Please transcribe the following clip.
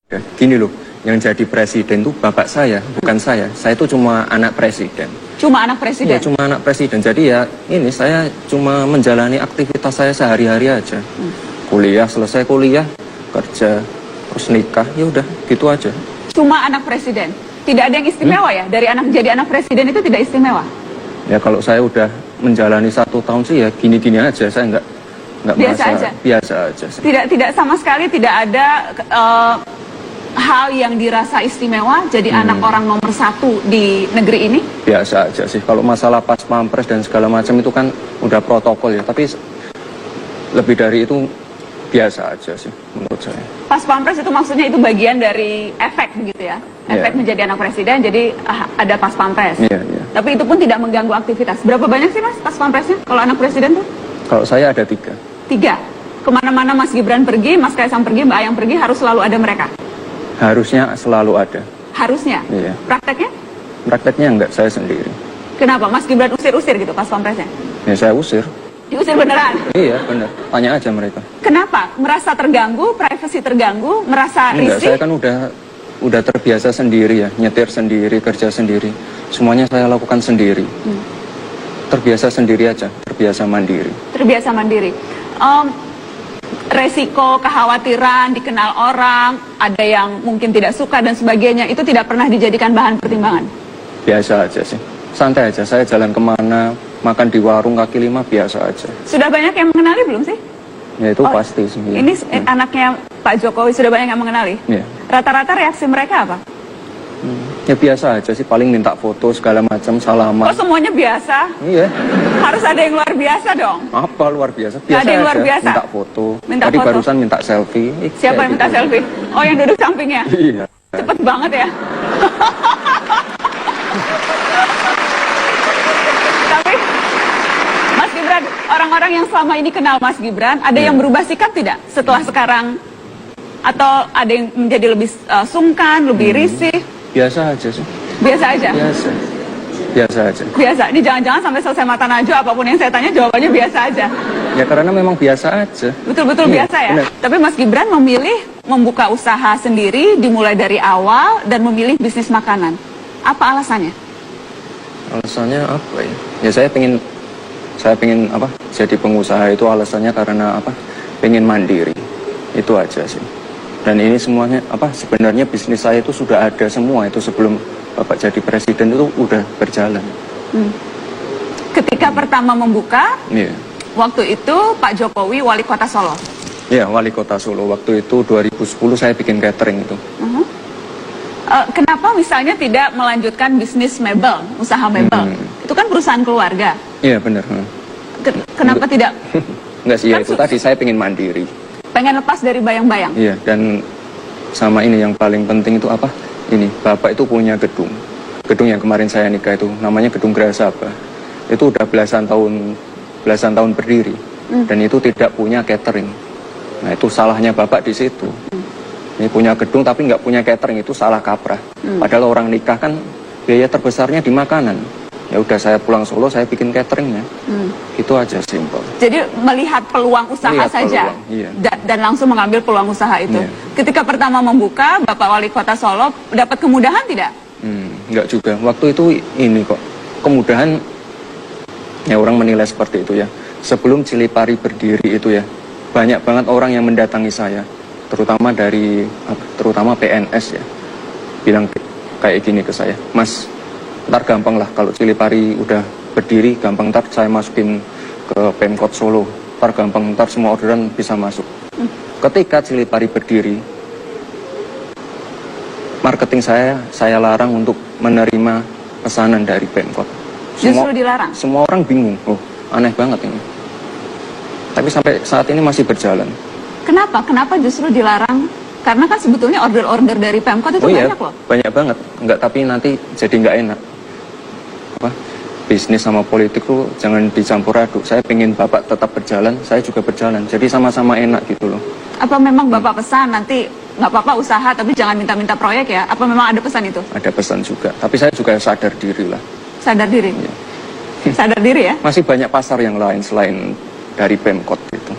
Gini loh, yang jadi presiden tuh bapak saya, bukan saya. Saya itu cuma anak presiden. Cuma anak presiden? Iya, cuma anak presiden. Jadi ya ini saya cuma menjalani aktivitas saya sehari-hari aja. Kuliah, selesai kuliah, kerja, terus nikah, ya udah gitu aja. Cuma anak presiden? Tidak ada yang istimewa ya? Dari jadi anak presiden itu tidak istimewa? Ya kalau saya udah menjalani 1 tahun sih ya gini-gini aja. Saya nggak biasa merasa, aja? Biasa aja sih. Tidak sama sekali tidak ada hal yang dirasa istimewa jadi anak orang nomor 1 di negeri ini? Biasa aja sih. Kalau masalah pas pampres dan segala macam itu kan udah protokol ya. Tapi lebih dari itu biasa aja sih menurut saya. Pas pampres itu maksudnya itu bagian dari efek begitu ya? Efek menjadi anak presiden jadi ada pas pampres. Iya. Tapi itu pun tidak mengganggu aktivitas. Berapa banyak sih mas pas pampresnya kalau anak presiden tuh? Kalau saya ada 3. 3? Kemana-mana Mas Gibran pergi, Mas Kaisang pergi, Mbak Ayang pergi harus selalu ada mereka? Harusnya selalu ada. Harusnya? Iya. Prakteknya? Prakteknya enggak, saya sendiri. Kenapa? Mas Gibran usir-usir gitu pas pampresnya? Ya saya usir. Diusir beneran? Iya bener, tanya aja mereka. Kenapa? Merasa terganggu, privasi terganggu, merasa Enggak, risih? saya kan udah terbiasa sendiri ya, nyetir sendiri, kerja sendiri. Semuanya saya lakukan sendiri. Terbiasa sendiri aja, terbiasa mandiri. Terbiasa mandiri. Resiko, kekhawatiran, dikenal orang, ada yang mungkin tidak suka dan sebagainya, itu tidak pernah dijadikan bahan pertimbangan? Biasa aja sih, santai aja. Saya jalan kemana, makan di warung kaki 5, biasa aja. Sudah banyak yang mengenali belum sih? Ya itu pasti sih. Ya. Ini anaknya Pak Jokowi sudah banyak yang mengenali? Iya. Rata-rata reaksi mereka apa? Ya biasa aja sih, paling minta foto segala macam, salaman. Oh semuanya biasa? Iya. Harus ada yang luar biasa dong? Apa luar biasa? Biasa ada yang luar biasa? Minta foto. Minta Tadi foto? barusan minta selfie. Siapa yang minta gitu. selfie? Oh yang duduk sampingnya? Iya. Cepet banget ya? Tapi Mas Gibran, orang-orang yang selama ini kenal Mas Gibran, ada yang berubah sikap tidak setelah sekarang? Atau ada yang menjadi lebih sungkan, lebih risih? Biasa aja sih. Biasa aja? Biasa aja. Biasa? Ini jangan-jangan sampai selesai mata najwa apapun yang saya tanya jawabannya biasa aja? Ya karena memang biasa aja. Betul-betul biasa ya? Bener. Tapi Mas Gibran memilih membuka usaha sendiri, dimulai dari awal, dan memilih bisnis makanan. Apa alasannya? Alasannya apa ya? Ya saya pengen apa? Jadi pengusaha itu alasannya karena apa? Pengen mandiri. Itu aja sih. Dan ini semuanya apa? Sebenarnya bisnis saya itu sudah ada semua itu sebelum Bapak jadi presiden itu udah berjalan. Ketika pertama membuka, Iya. waktu itu Pak Jokowi wali kota Solo. Iya, wali kota Solo. Waktu itu 2010 saya bikin catering itu. Kenapa misalnya tidak melanjutkan bisnis mebel, usaha mebel? Itu kan perusahaan keluarga. Iya benar. Kenapa tidak? Enggak sih, ya Kan itu tadi saya pengen mandiri. Pengen lepas dari bayang-bayang? Iya, dan sama ini yang paling penting itu apa? Ini, Bapak itu punya gedung. Gedung yang kemarin saya nikah itu, namanya Gedung Grahasaba. Itu udah belasan tahun berdiri. Dan itu tidak punya catering. Nah, itu salahnya Bapak di situ. Ini punya gedung tapi nggak punya catering, itu salah kaprah. Padahal orang nikah kan biaya terbesarnya di makanan. Ya udah saya pulang Solo, saya bikin cateringnya. Itu aja simpel. Jadi melihat peluang usaha saja peluang, iya. dan langsung mengambil peluang usaha itu. Iya. Ketika pertama membuka, Bapak Wali Kota Solo dapat kemudahan tidak? Enggak juga. Waktu itu ini kok kemudahan ya orang menilai seperti itu ya. Sebelum Cilipari berdiri itu ya, banyak banget orang yang mendatangi saya, terutama PNS ya, bilang kayak gini ke saya, Mas. Ntar gampang lah kalau Cilipari udah berdiri, gampang ntar saya masukin ke Pemkot Solo. Ntar gampang, ntar semua orderan bisa masuk. Ketika Cilipari berdiri, marketing saya larang untuk menerima pesanan dari Pemkot. Justru dilarang? Semua orang bingung, aneh banget ini. Tapi sampai saat ini masih berjalan. Kenapa? Kenapa justru dilarang? Karena kan sebetulnya order-order dari Pemkot itu banyak loh. Banyak banget. Enggak, tapi nanti jadi nggak enak. Bisnis sama politik tuh jangan dicampur aduk. Saya pengen Bapak tetap berjalan, saya juga berjalan. Jadi sama-sama enak gitu loh. Apa memang Bapak pesan nanti nggak apa-apa usaha tapi jangan minta-minta proyek ya? Apa memang ada pesan itu? Ada pesan juga. Tapi saya juga sadar diri lah. Sadar diri? Ya. Sadar diri ya? Masih banyak pasar yang lain selain dari Pemkot gitu.